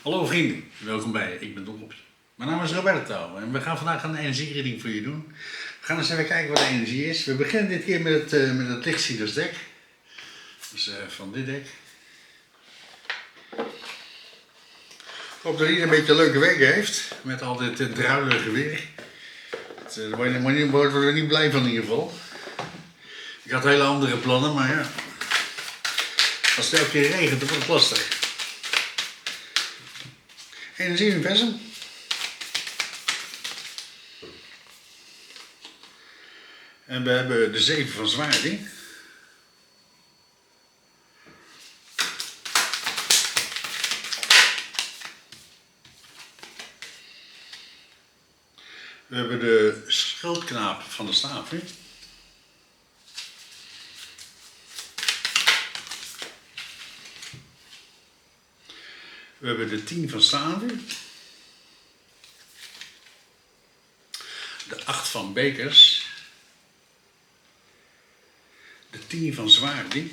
Hallo vrienden, welkom bij Ik ben Don Opje. Mijn naam is Roberto en we gaan vandaag een energiereading voor je doen. We gaan eens even kijken wat de energie is. We beginnen dit keer met het lichtzienersdek. Dus van dit dek. Ik hoop dat iedereen een beetje een leuke week heeft. Met al dit druilige weer. Daar worden we niet blij van in ieder geval. Ik had hele andere plannen, maar ja. Als het elke keer regent, dan wordt het lastig. Energie-universum. En we hebben de 7 van zwaarding. We hebben de schildknaap van de staven. We hebben de 10 van staven. De 8 van bekers. De 10 van zwaarding.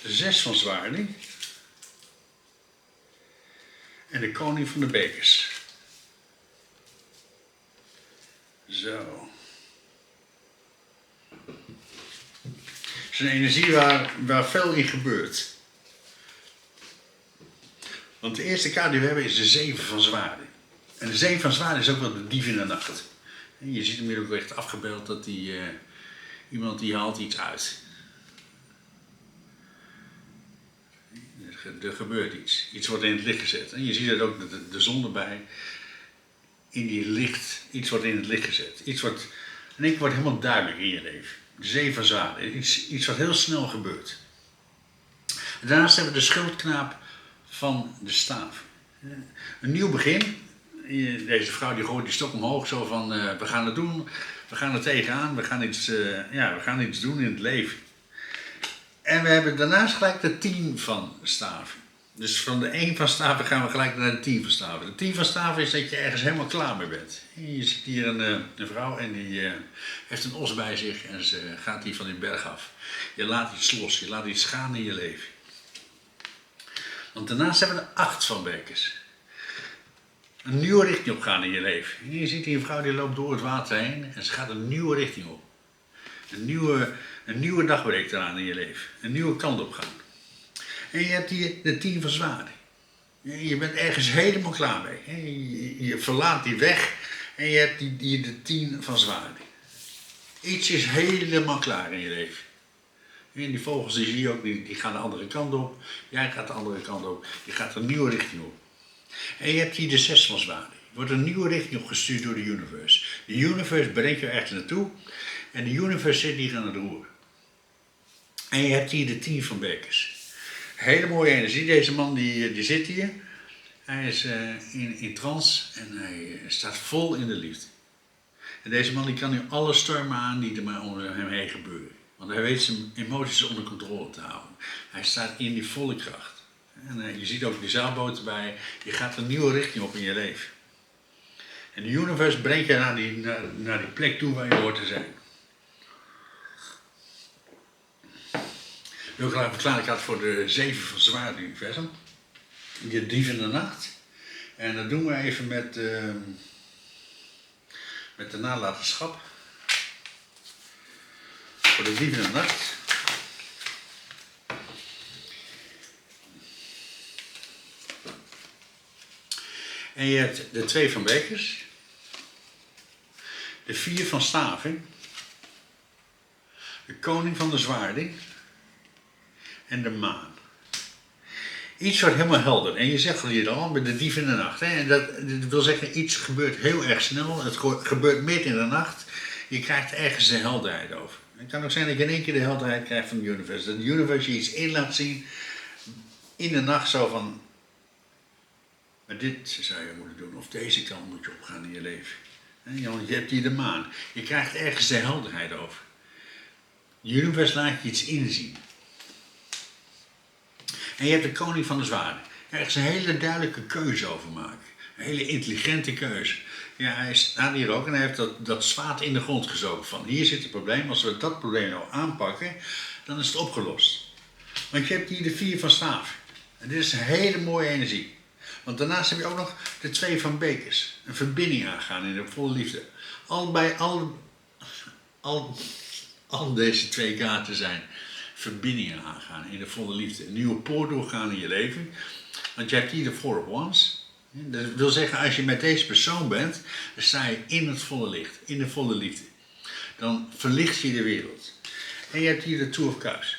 De 6 van zwaarding. En de koning van de bekers. Zo. Het is een energie waar veel in gebeurt. Want de eerste kaart die we hebben is de 7 van zwaarden. En de 7 van zwaarden is ook wel de dief in de nacht. En je ziet hem hier ook echt afgebeeld dat iemand die haalt iets uit. Er gebeurt iets. Iets wordt in het licht gezet. En je ziet er ook de zon erbij. In die licht, iets wordt in het licht gezet. Iets wordt, in één keer wordt helemaal duidelijk in je leven. De 7 van zwaarden. Iets wat heel snel gebeurt. En daarnaast hebben we de schildknaap van de staaf. Een nieuw begin. Deze vrouw die gooit die stok omhoog zo van we gaan het doen, we gaan er tegenaan, we gaan iets doen in het leven. En we hebben daarnaast gelijk de 10 van staven. Dus van de 1 van staven gaan we gelijk naar de 10 van staven. De 10 van staven is dat je ergens helemaal klaar mee bent. Je ziet hier een vrouw en die heeft een os bij zich en ze gaat hier van die berg af. Je laat iets los, je laat iets gaan in je leven. Want daarnaast hebben we de 8 van bekers. Een nieuwe richting op gaan in je leven. Je ziet hier een vrouw die loopt door het water heen en ze gaat een nieuwe richting op. Een nieuwe dag breekt eraan in je leven. Een nieuwe kant op gaan. En je hebt hier de 10 van zwaarden. Je bent ergens helemaal klaar mee. Je verlaat die weg en je hebt hier de 10 van zwaarden. Iets is helemaal klaar in je leven. En die vogels die zie je ook, die gaan de andere kant op. Jij gaat de andere kant op. Je gaat een nieuwe richting op. En je hebt hier de 6 van zwaarden. Je wordt een nieuwe richting opgestuurd door de universe. De universe brengt je ergens naartoe. En de universe zit hier aan het roer. En je hebt hier de 10 van bekers. Hele mooie energie. Deze man die zit hier. Hij is in trance en hij staat vol in de liefde. En deze man die kan nu alle stormen aan die er maar om hem heen gebeuren. Want hij weet zijn emoties onder controle te houden. Hij staat in die volle kracht. En je ziet ook die zeilboot erbij. Je gaat een nieuwe richting op in je leven. En de universe brengt je naar die plek toe waar je hoort te zijn. Ik wil graag verklaren, ik had voor de 7 van zwaarden universum. De dief in de nacht. En dat doen we even met de nalatenschap. Voor de dief in de nacht. En je hebt de 2 van bekers. De 4 van staven. De koning van de zwaarden. En de maan. Iets wordt helemaal helder. En je zegt hier al met de dief in de nacht. Hè? En dat wil zeggen, iets gebeurt heel erg snel. Het gebeurt midden in de nacht. Je krijgt ergens de helderheid over. Het kan ook zijn dat je in één keer de helderheid krijgt van de universe. Dat de universe je iets in laat zien. In de nacht zo van. Maar dit zou je moeten doen. Of deze kant moet je opgaan in je leven. Want je hebt hier de maan. Je krijgt ergens de helderheid over. De universe laat je iets inzien. En je hebt de koning van de zwaarden. Ergens een hele duidelijke keuze over maken. Een hele intelligente keuze. Ja, hij staat hier ook en hij heeft dat zwaard in de grond gezogen. Van hier zit het probleem, als we dat probleem nou aanpakken, dan is het opgelost. Want je hebt hier de 4 van staaf. En dit is een hele mooie energie. Want daarnaast heb je ook nog de 2 van bekers. Een verbinding aangaan in de volle liefde. Al deze 2 kaarten zijn verbindingen aangaan in de volle liefde. Een nieuwe poort doorgaan in je leven. Want je hebt hier de 4 of Wands. Dat wil zeggen, als je met deze persoon bent, dan sta je in het volle licht, in de volle liefde. Dan verlicht je de wereld. En je hebt hier de 2 of Cups.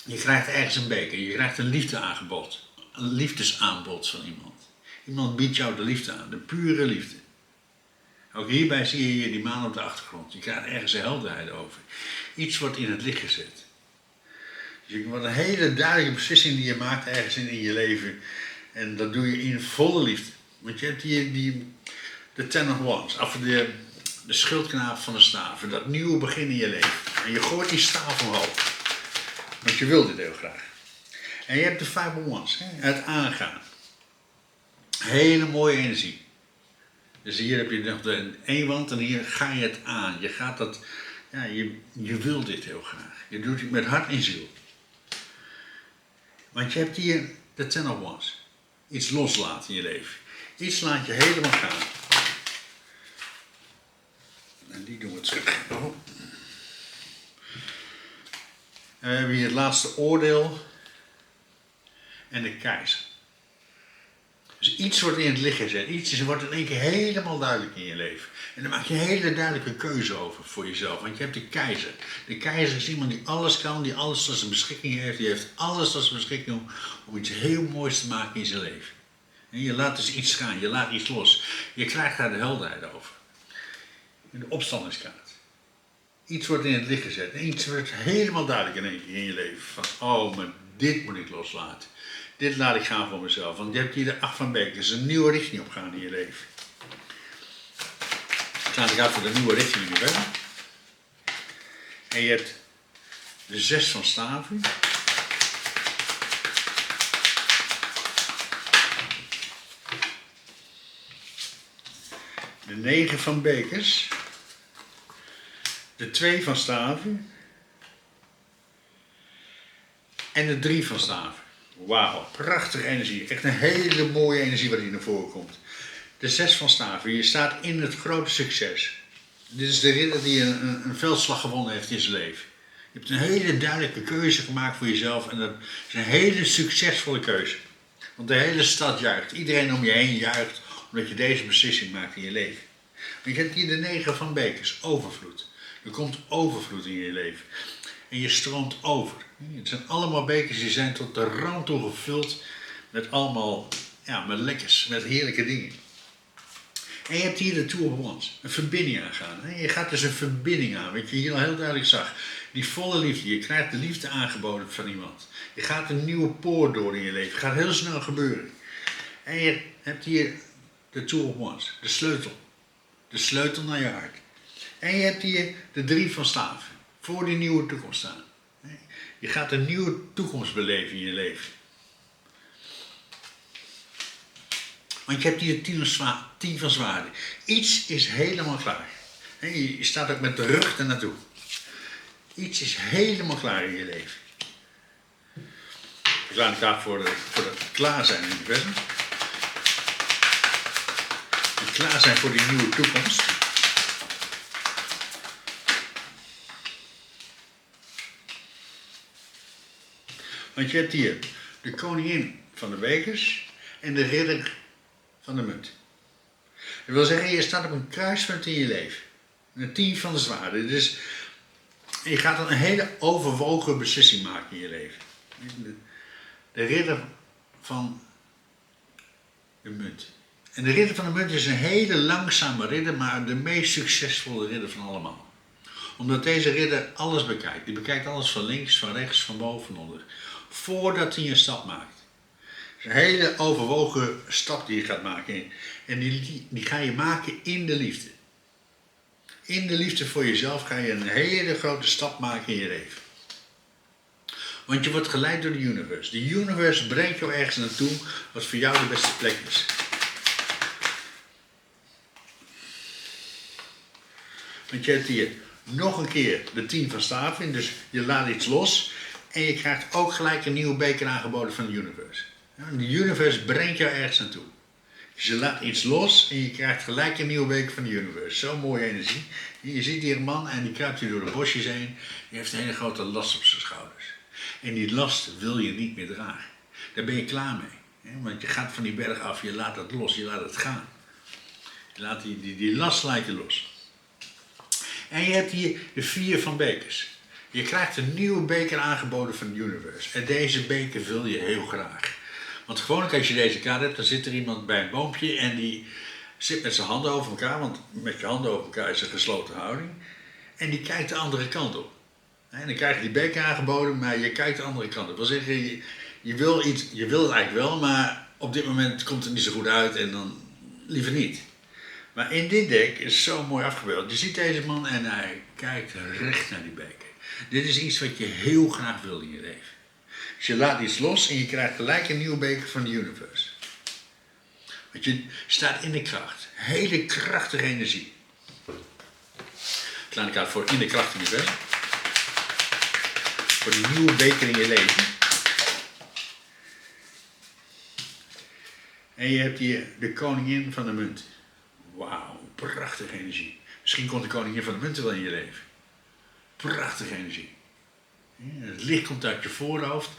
Je krijgt ergens een beker, je krijgt een liefdeaanbod. Een liefdesaanbod van iemand. Iemand biedt jou de liefde aan, de pure liefde. Ook hierbij zie je hier die maan op de achtergrond. Je krijgt ergens een helderheid over. Iets wordt in het licht gezet. Dus je wordt een hele duidelijke beslissing die je maakt ergens in je leven. En dat doe je in volle liefde. Want je hebt hier de 10 of Wands, of de schildknaap van de staven. Dat nieuwe begin in je leven. En je gooit die staaf omhoog. Want je wil dit heel graag. En je hebt de 5 of Wands, het aangaan. Hele mooie energie. Dus hier heb je nog de eenwand en hier ga je het aan. Je gaat dat, ja, je wil dit heel graag. Je doet het met hart en ziel. Want je hebt hier de 10 of Wands. Iets loslaten in je leven. Iets laat je helemaal gaan. En die doen we terug. Oh. En we hebben hier het laatste oordeel. En de keizer. Dus iets wordt in het licht gezet. Iets wordt in één keer helemaal duidelijk in je leven. En dan maak je een hele duidelijke keuze over voor jezelf. Want je hebt de keizer. De keizer is iemand die alles kan, die alles tot zijn beschikking heeft. Die heeft alles tot zijn beschikking om iets heel moois te maken in zijn leven. En je laat dus iets gaan, je laat iets los. Je krijgt daar de helderheid over. En de opstandingskaart. Iets wordt in het licht gezet. En iets wordt helemaal duidelijk in één keer in je leven. Van, oh, maar dit moet ik loslaten. Dit laat ik gaan voor mezelf. Want je hebt hier de 8 van bekers. Een nieuwe richting opgaan in je leven. Ik laat ik uit voor de nieuwe richting in je leven. En je hebt de 6 van staven. De 9 van bekers. De 2 van staven. En de 3 van staven. Wauw, prachtige energie. Echt een hele mooie energie wat hier naar voren komt. De 6 van staven. Je staat in het grote succes. Dit is de ridder die een veldslag gewonnen heeft in zijn leven. Je hebt een hele duidelijke keuze gemaakt voor jezelf. En dat is een hele succesvolle keuze. Want de hele stad juicht. Iedereen om je heen juicht. Omdat je deze beslissing maakt in je leven. Want je hebt hier de 9 van bekers. Overvloed. Er komt overvloed in je leven. En je stroomt over. Het zijn allemaal bekers die zijn tot de rand toe gevuld met allemaal, ja, met lekkers, met heerlijke dingen. En je hebt hier de 2 of Wands, een verbinding aangaan. Je gaat dus een verbinding aan, wat je hier al heel duidelijk zag. Die volle liefde, je krijgt de liefde aangeboden van iemand. Je gaat een nieuwe poort door in je leven, het gaat heel snel gebeuren. En je hebt hier de 2 of Wands, de sleutel. De sleutel naar je hart. En je hebt hier de 3 van staven. Voor die nieuwe toekomst staan. Je gaat een nieuwe toekomst beleven in je leven. Want je hebt hier 10 van zwaarden. Iets is helemaal klaar. Je staat ook met de rug ernaartoe. Iets is helemaal klaar in je leven. Ik laat het daar voor het klaar zijn in het universum. En klaar zijn voor die nieuwe toekomst. Want je hebt hier de koningin van de bekers en de ridder van de munt. Dat wil zeggen, je staat op een kruispunt in je leven. Een 10 van de zwaarden. Dus je gaat dan een hele overwogen beslissing maken in je leven. De ridder van de munt. En de ridder van de munt is een hele langzame ridder, maar de meest succesvolle ridder van allemaal. Omdat deze ridder alles bekijkt. Die bekijkt alles van links, van rechts, van boven, van onder. Voordat hij een stap maakt. Het is een hele overwogen stap die je gaat maken. En die ga je maken in de liefde. In de liefde voor jezelf ga je een hele grote stap maken in je leven. Want je wordt geleid door de universe. De universe brengt jou ergens naartoe wat voor jou de beste plek is. Want je hebt hier nog een keer de 10 van staven, dus je laat iets los en je krijgt ook gelijk een nieuwe beker aangeboden van de universe. Ja, de universe brengt jou ergens naartoe. Dus je laat iets los en je krijgt gelijk een nieuwe beker van de universe. Zo'n mooie energie. Je ziet hier een man en die kruipt hier door de bosjes heen. Die heeft een hele grote last op zijn schouders. En die last wil je niet meer dragen. Daar ben je klaar mee. Want je gaat van die berg af, je laat het los, je laat het gaan. Je laat die last laat je los. En je hebt hier de 4 van bekers. Je krijgt een nieuwe beker aangeboden van de universe. En deze beker wil je heel graag. Want gewoonlijk als je deze kaart hebt, dan zit er iemand bij een boompje en die zit met zijn handen over elkaar, want met je handen over elkaar is een gesloten houding. En die kijkt de andere kant op. En dan krijg je die beker aangeboden, maar je kijkt de andere kant op. Dat wil zeggen, je wil iets, je wil het eigenlijk wel, maar op dit moment komt het niet zo goed uit en dan liever niet. Maar in dit deck is het zo mooi afgebeeld. Je ziet deze man en hij kijkt recht naar die beker. Dit is iets wat je heel graag wil in je leven. Dus je laat iets los en je krijgt gelijk een nieuwe beker van de universe. Want je staat in de kracht. Hele krachtige energie. Kleine kaart voor in de kracht universum. Voor die nieuwe beker in je leven. En je hebt hier de koningin van de munt. Wauw, prachtige energie. Misschien komt de koningin van de munten wel in je leven. Prachtige energie. Het licht komt uit je voorhoofd.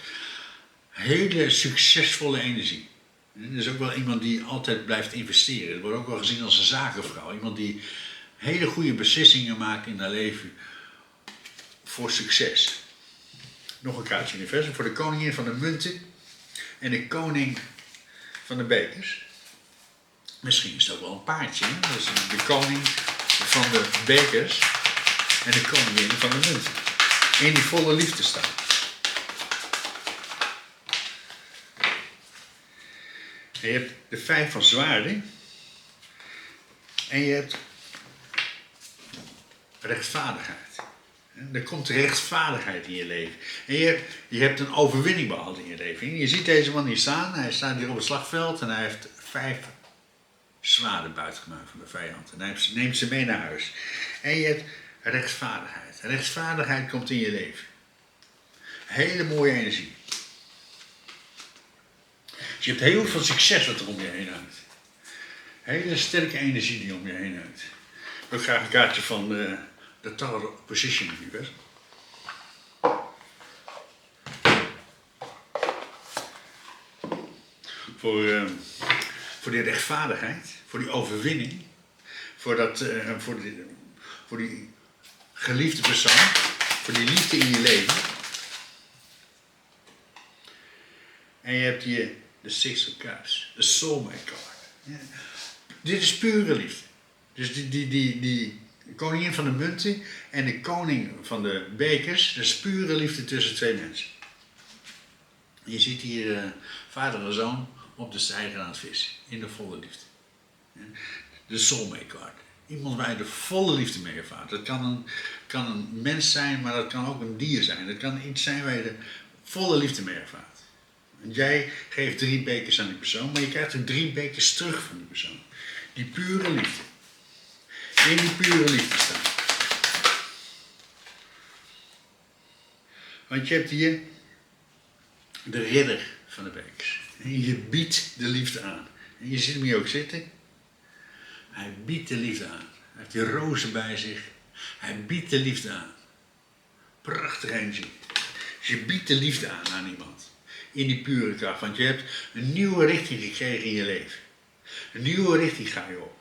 Hele succesvolle energie. Er is ook wel iemand die altijd blijft investeren. Dat wordt ook wel gezien als een zakenvrouw. Iemand die hele goede beslissingen maakt in haar leven voor succes. Nog een kaartje universum voor de koningin van de munten en de koning van de bekers. Misschien is dat wel een paardje. Hè? Dat is de koning van de bekers en de koningin van de munten. In die volle liefde staan. En je hebt de 5 van zwaarden. En je hebt rechtvaardigheid. Er komt rechtvaardigheid in je leven. En je hebt een overwinning behaald in je leven. Je ziet deze man hier staan. Hij staat hier op het slagveld en hij heeft 5 zwaarden buitengemaakt van de vijand. En hij neemt ze mee naar huis. En je hebt rechtvaardigheid. Rechtvaardigheid komt in je leven. Hele mooie energie. Dus je hebt heel veel succes wat er om je heen hangt. Hele sterke energie die om je heen hangt. Ik wil graag een kaartje van de Tower of Position universum. Voor die rechtvaardigheid, voor die overwinning, voor die geliefde persoon, voor die liefde in je leven. En je hebt hier de Six of Cups, de soulmate card. Ja. Dit is pure liefde. Dus die koningin van de munten en de koning van de bekers, dat is pure liefde tussen 2 mensen. Je ziet hier vader en zoon op de steiger aan het vissen, in de volle liefde. De soulmate card. Iemand waar je de volle liefde mee ervaart. Dat kan een mens zijn, maar dat kan ook een dier zijn. Dat kan iets zijn waar je de volle liefde mee ervaart. En jij geeft 3 bekers aan die persoon, maar je krijgt ook 3 bekers terug van die persoon. Die pure liefde. In die pure liefde staan. Want je hebt hier de ridder van de bekers. En je biedt de liefde aan. En je ziet hem hier ook zitten. Hij biedt de liefde aan. Hij heeft die rozen bij zich. Hij biedt de liefde aan. Prachtige energie. Dus je biedt de liefde aan iemand. In die pure kracht. Want je hebt een nieuwe richting gekregen in je leven. Een nieuwe richting ga je op.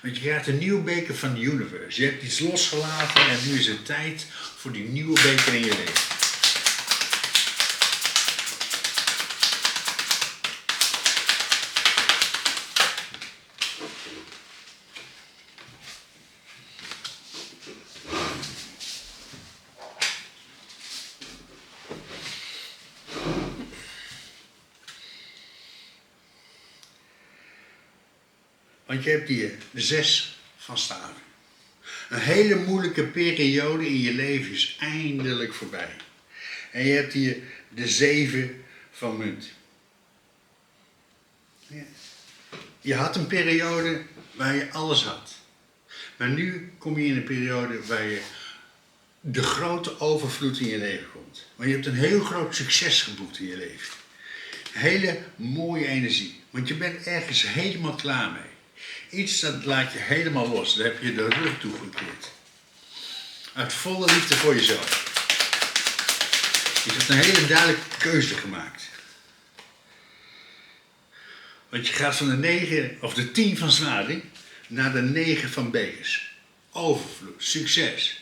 Want je krijgt een nieuwe beker van de universe. Je hebt iets losgelaten en nu is het tijd voor die nieuwe beker in je leven. Want je hebt hier de 6 van staven. Een hele moeilijke periode in je leven is eindelijk voorbij. En je hebt hier de 7 van munt. Ja. Je had een periode waar je alles had. Maar nu kom je in een periode waar je de grote overvloed in je leven komt. Want je hebt een heel groot succes geboekt in je leven. Hele mooie energie. Want je bent ergens helemaal klaar mee. Iets dat laat je helemaal los. Daar heb je de rug toegekeerd. Uit volle liefde voor jezelf. Je hebt een hele duidelijke keuze gemaakt. Want je gaat van de 9 of de 10 van zwaarding naar de 9 van bekers. Overvloed, succes.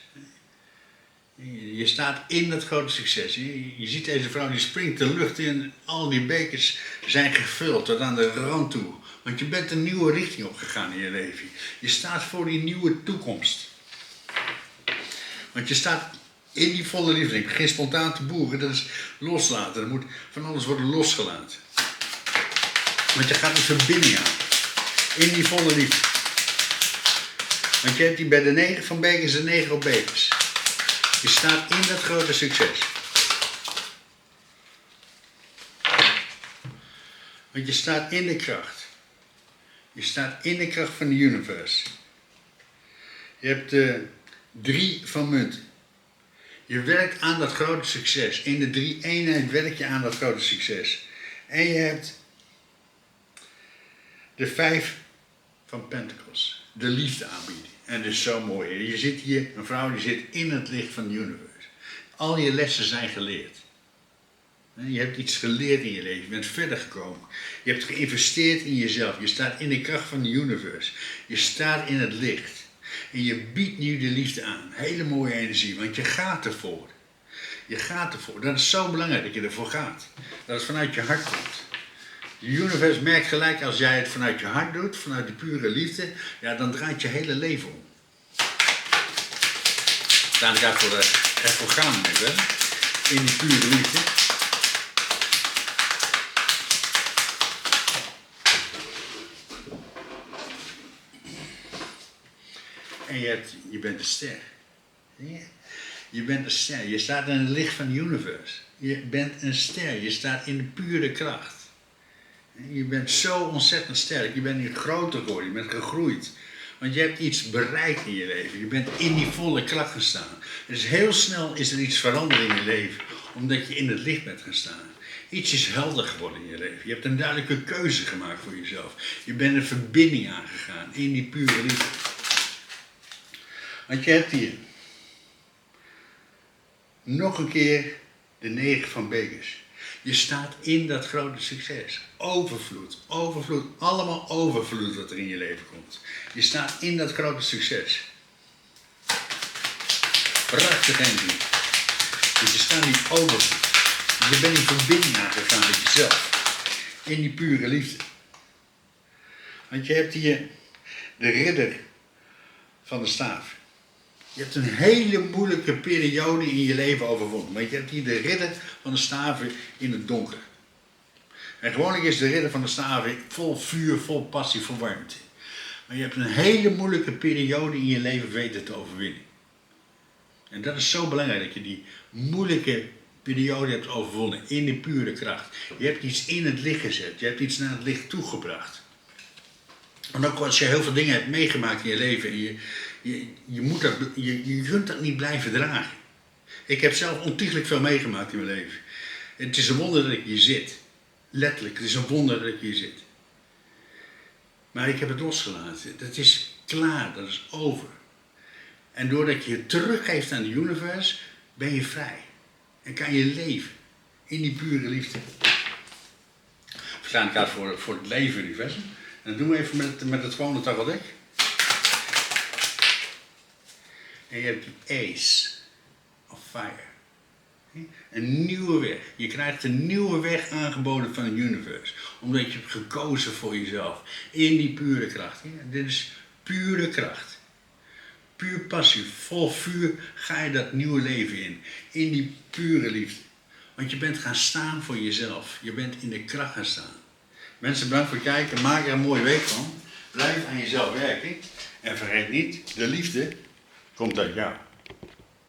Je staat in dat grote succes. Je ziet deze vrouw die springt de lucht in. Al die bekers zijn gevuld tot aan de rand toe. Want je bent een nieuwe richting opgegaan in je leven. Je staat voor die nieuwe toekomst. Want je staat in die volle liefde. Ik begin spontaan te boeren, dat is loslaten. Er moet van alles worden losgelaten. Want je gaat een verbinding aan. In die volle liefde. Want je hebt die bij de 9 van bekers de 9 op bekers. Je staat in dat grote succes. Want je staat in de kracht. Je staat in de kracht van de universe. Je hebt de 3 van munten. Je werkt aan dat grote succes. In de 3 eenheid werk je aan dat grote succes. En je hebt de 5 van pentacles. De liefde aanbieden. En dat is zo mooi. Je zit hier, een vrouw die zit in het licht van de universe. Al je lessen zijn geleerd. Je hebt iets geleerd in je leven. Je bent verder gekomen. Je hebt geïnvesteerd in jezelf. Je staat in de kracht van de universe. Je staat in het licht. En je biedt nu de liefde aan. Hele mooie energie, want je gaat ervoor. Je gaat ervoor. Dat is zo belangrijk dat je ervoor gaat. Dat het vanuit je hart komt. De universe merkt gelijk als jij het vanuit je hart doet, vanuit de pure liefde, ja, dan draait je hele leven om. Daar ga ik ervoor gaan met, hè? In die pure liefde. En je bent een ster. Ja. Je bent een ster. Je staat in het licht van de universe. Je bent een ster. Je staat in de pure kracht. Je bent zo ontzettend sterk. Je bent nu groter geworden. Je bent gegroeid. Want je hebt iets bereikt in je leven. Je bent in die volle kracht gestaan. Dus heel snel is er iets veranderd in je leven. Omdat je in het licht bent gaan staan. Iets is helder geworden in je leven. Je hebt een duidelijke keuze gemaakt voor jezelf. Je bent een verbinding aangegaan in die pure liefde. Want je hebt hier nog een keer de 9 van bekers. Je staat in dat grote succes. Overvloed, overvloed, allemaal overvloed wat er in je leven komt. Je staat in dat grote succes. Prachtig energie. Dus je staat in overvloed. Je bent in verbinding aangegaan met jezelf. In die pure liefde. Want je hebt hier de ridder van de staaf. Je hebt een hele moeilijke periode in je leven overwonnen. Want je hebt hier de ridder van de staven in het donker. En gewoonlijk is de ridder van de staven vol vuur, vol passie, vol warmte. Maar je hebt een hele moeilijke periode in je leven weten te overwinnen. En dat is zo belangrijk dat je die moeilijke periode hebt overwonnen in de pure kracht. Je hebt iets in het licht gezet. Je hebt iets naar het licht toegebracht. En ook als je heel veel dingen hebt meegemaakt in je leven en je kunt dat niet blijven dragen. Ik heb zelf ontiegelijk veel meegemaakt in mijn leven. En het is een wonder dat ik hier zit. Letterlijk, het is een wonder dat ik hier zit. Maar ik heb het losgelaten. Dat is klaar, dat is over. En doordat je het teruggeeft aan de universe, ben je vrij. En kan je leven in die pure liefde. We staan elkaar voor het leven universum. En dat doen we even met het gewone tafeldek. En je hebt die Ace of Fire. Een nieuwe weg. Je krijgt een nieuwe weg aangeboden van het universe. Omdat je hebt gekozen voor jezelf. In die pure kracht. Dit is pure kracht. Puur passie. Vol vuur ga je dat nieuwe leven in. In die pure liefde. Want je bent gaan staan voor jezelf. Je bent in de kracht gaan staan. Mensen, bedankt voor het kijken. Maak er een mooie week van. Blijf aan jezelf werken. En vergeet niet, de liefde komt uit jou.